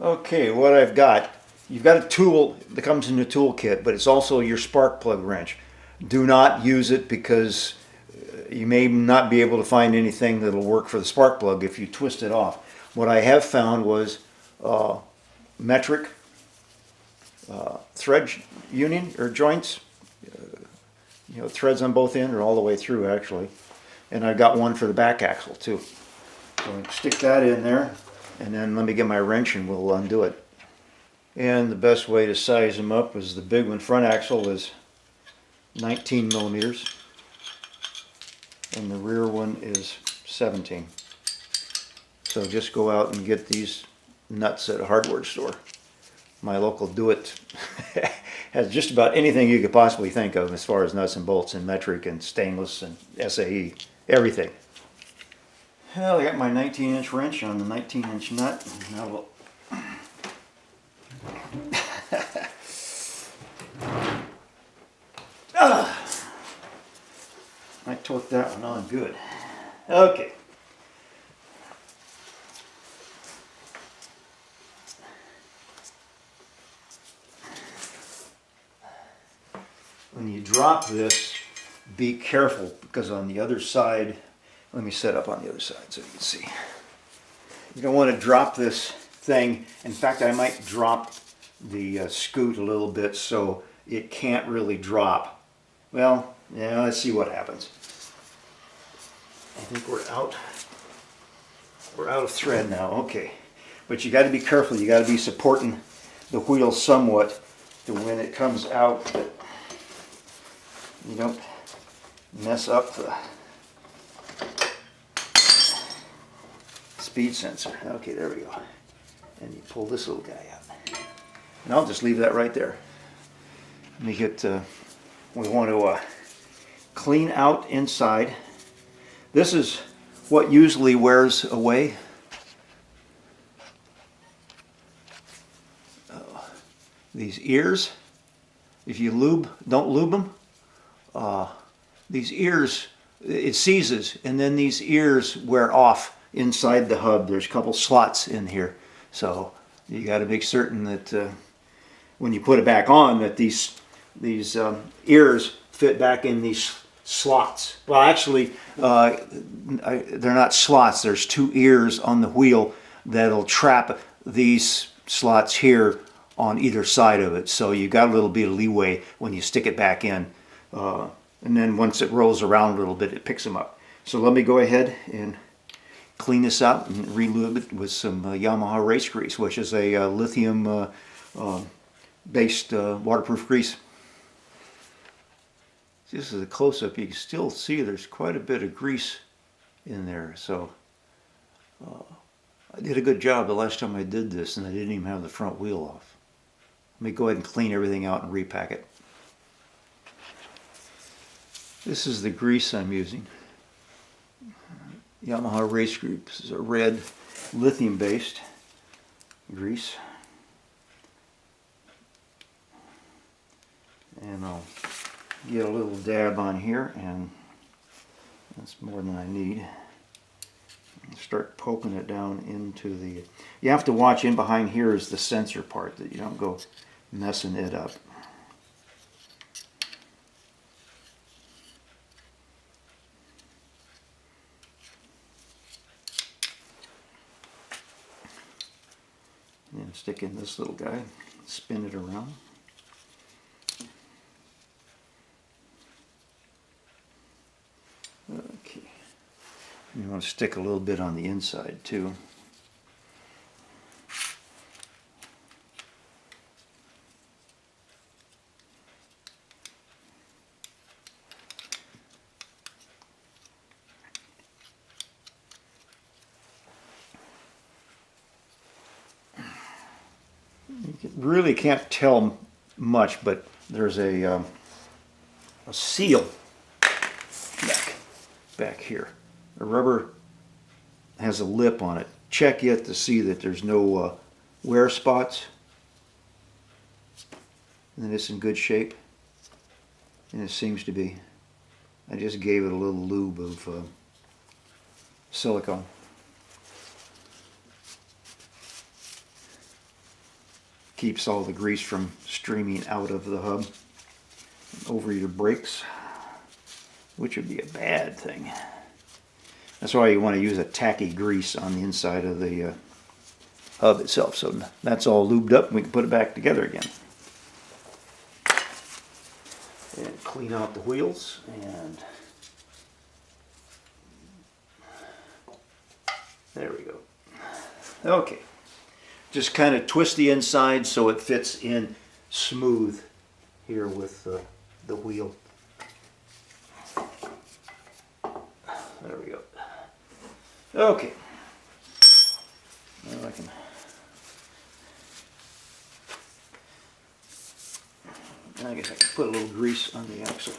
Okay, what I've got, you've got a tool that comes in the toolkit, but it's also your spark plug wrench. Do not use it because you may not be able to find anything that'll work for the spark plug if you twist it off. What I have found was metric thread union or joints, you know, threads on both ends or all the way through actually. And I've got one for the back axle too. So I stick that in there. And then let me get my wrench and we'll undo it. And the best way to size them up is the big one. Front axle is 19 millimeters. And the rear one is 17. So just go out and get these nuts at a hardware store. My local Do-It has just about anything you could possibly think of as far as nuts and bolts and metric and stainless and SAE. Everything. Well, I got my 19-inch wrench on the 19-inch nut. Now we'll I torqued that one on good. Okay. When you drop this, be careful because on the other side, let me set up on the other side so you can see. You don't want to drop this thing. In fact, I might drop the scoot a little bit so it can't really drop. Well, yeah, let's see what happens. I think we're out. We're out of thread now. Okay, but you got to be careful. You got to be supporting the wheel somewhat to when it comes out that you don't mess up the speed sensor. Okay, there we go. And you pull this little guy out. And I'll just leave that right there. Let me get, we want to clean out inside. This is what usually wears away. These ears, if you don't lube them, these ears, it seizes, and then these ears wear off inside the hub. There's a couple slots in here, so you got to make certain that when you put it back on that these ears fit back in these slots. Well, actually they're not slots. There's two ears on the wheel that'll trap these slots here on either side of it, so you got a little bit of leeway when you stick it back in, and then once it rolls around a little bit it picks them up. So let me go ahead and clean this out and re-lube it with some Yamaha race grease, which is a lithium based waterproof grease. This is a close-up. You can still see there's quite a bit of grease in there, so I did a good job the last time I did this, and I didn't even have the front wheel off. Let me go ahead and clean everything out and repack it. This is the grease I'm using. Yamaha race grease. This is a red lithium based grease. And I'll get a little dab on here, and that's more than I need. Start poking it down into the... You have to watch in behind here is the sensor part, that you don't go messing it up. And stick in this little guy, spin it around. Okay. You want to stick a little bit on the inside too. You really can't tell much, but there's a seal back here. The rubber has a lip on it, check yet to see that there's no wear spots. And it's in good shape. And it seems to be. I just gave it a little lube of silicone. Keeps all the grease from streaming out of the hub and over your brakes, which would be a bad thing. That's why you want to use a tacky grease on the inside of the hub itself. So that's all lubed up and we can put it back together again. And clean out the wheels and there we go. Okay. Just kind of twist the inside so it fits in smooth here with the wheel. There we go. Okay. Now I can. I guess I can put a little grease on the axle.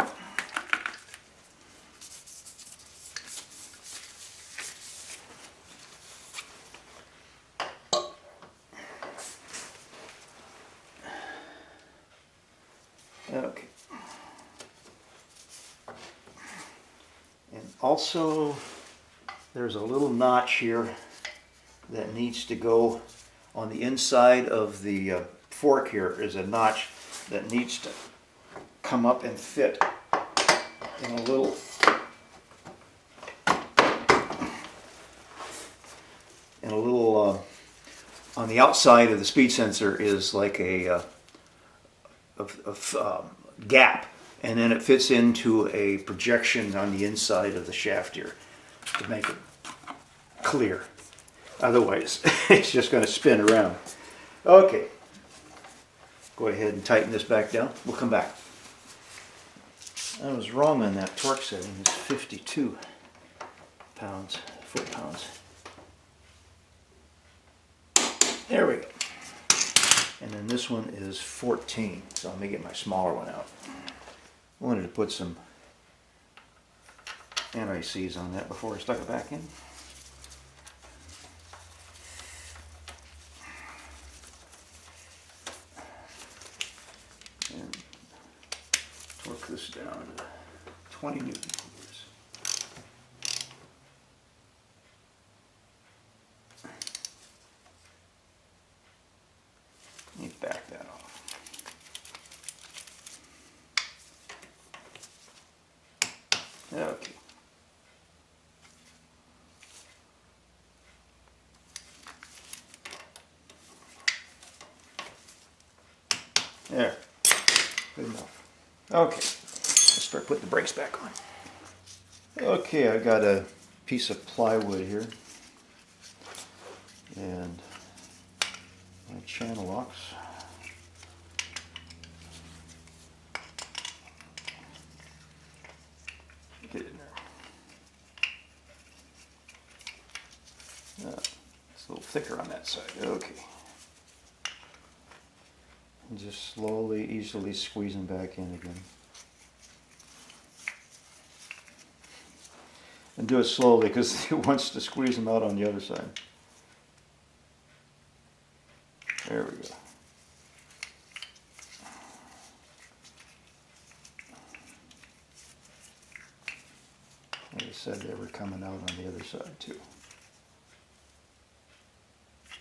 Okay. And also, there's a little notch here that needs to go on the inside of the fork here. There's a notch that needs to come up and fit in a little on the outside of the speed sensor is like a gap, and then it fits into a projection on the inside of the shaft here to make it clear. Otherwise, it's just going to spin around. Okay. Go ahead and tighten this back down. We'll come back. I was wrong on that torque setting. It's 52 pounds, foot-pounds. There we go. And then this one is 14. So let me get my smaller one out. I wanted to put some anti-seize on that before I stuck it back in. And torque this down to 20 Newton meters. Let me back that off. Okay. There. Good enough. Okay. Let's start putting the brakes back on. Okay, I got a piece of plywood here. And my channel locks. Get in there. It's a little thicker on that side. Okay. And just slowly, easily squeeze them back in again. And do it slowly because it wants to squeeze them out on the other side. There we go. Like I said, they were coming out on the other side too.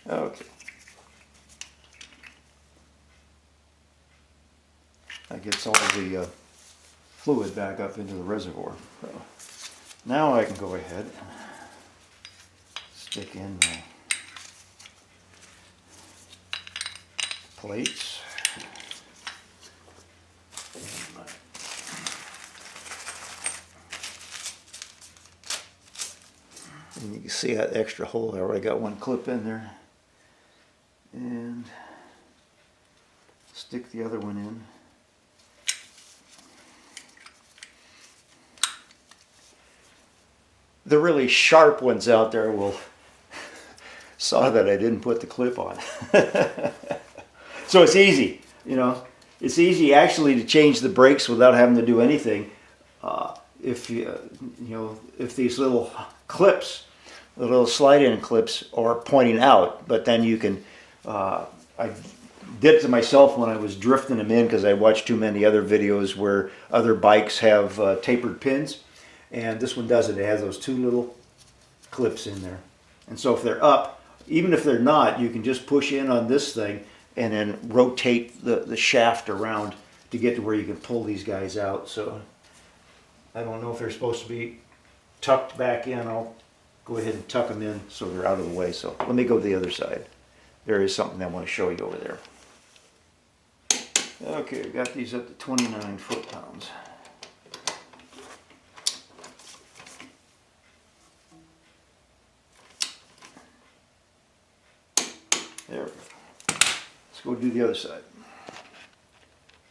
Okay. That gets all the fluid back up into the reservoir. So now I can go ahead and stick in my plates. And you can see that extra hole. I already got one clip in there. And stick the other one in. The really sharp ones out there will saw that I didn't put the clip on. So it's easy, you know. It's easy actually to change the brakes without having to do anything. If these little clips the little slide-in clips are pointing out, but then you can, I did it to myself when I was drifting them in because I watched too many other videos where other bikes have tapered pins, and this one doesn't. It has those two little clips in there. And so if they're up, even if they're not, you can just push in on this thing and then rotate the shaft around to get to where you can pull these guys out. So I don't know if they're supposed to be tucked back in. I'll go ahead and tuck them in so they're out of the way. So let me go to the other side. There is something I want to show you over there. Okay, I've got these up to 29 foot-pounds. There we go. Let's go do the other side.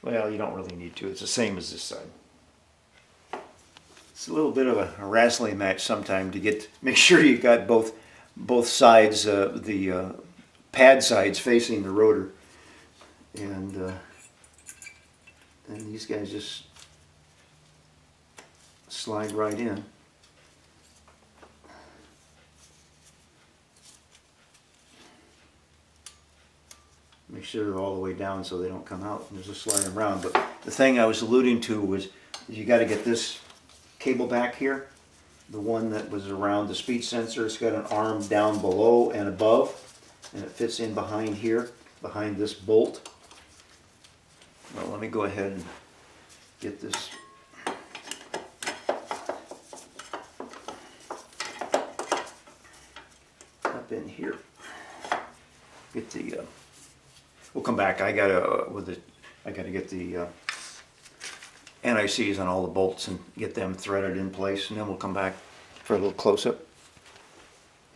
Well, you don't really need to. It's the same as this side. It's a little bit of a wrestling match sometime to make sure you got both sides, the pad sides facing the rotor, and these guys just slide right in. Make sure they're all the way down so they don't come out and just slide them around. But the thing I was alluding to was you got to get this cable back here, the one that was around the speed sensor. It's got an arm down below and above, and it fits in behind here, behind this bolt. Well, let me go ahead and get this up in here. Get the we'll come back. I gotta get the NICs on all the bolts and get them threaded in place, and then we'll come back for a little close-up.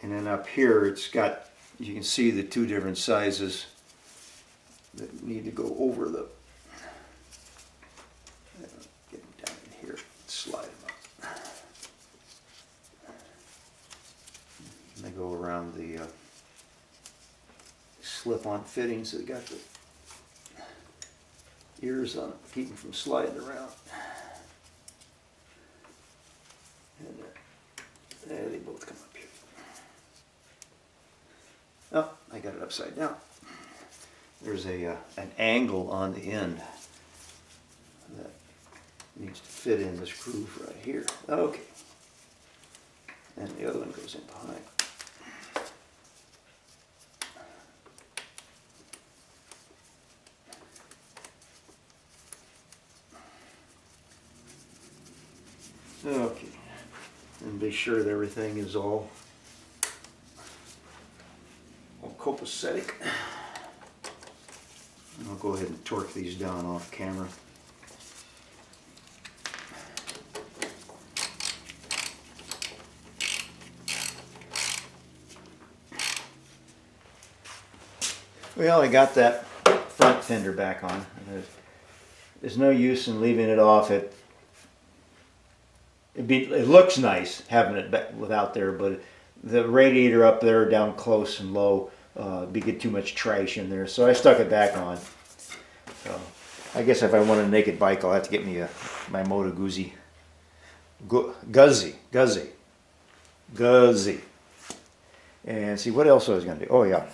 And then up here, it's got, you can see the two different sizes that need to go over the. Get them down in here. Slide them up. And they go around the slip-on fittings that got the ears on it, keep them from sliding around. And there they both come up here. Oh, I got it upside down. There's an angle on the end that needs to fit in this groove right here. Okay. And the other one goes in behind. Okay, and be sure that everything is all copacetic. And I'll go ahead and torque these down off camera. Well, I got that front fender back on. There's no use in leaving it off. It looks nice having it back without there, but the radiator up there down close and low, get too much trash in there. So I stuck it back on. So I guess if I want a naked bike, I'll have to get me my Moto Guzzi. And see what else I was going to do. Oh yeah.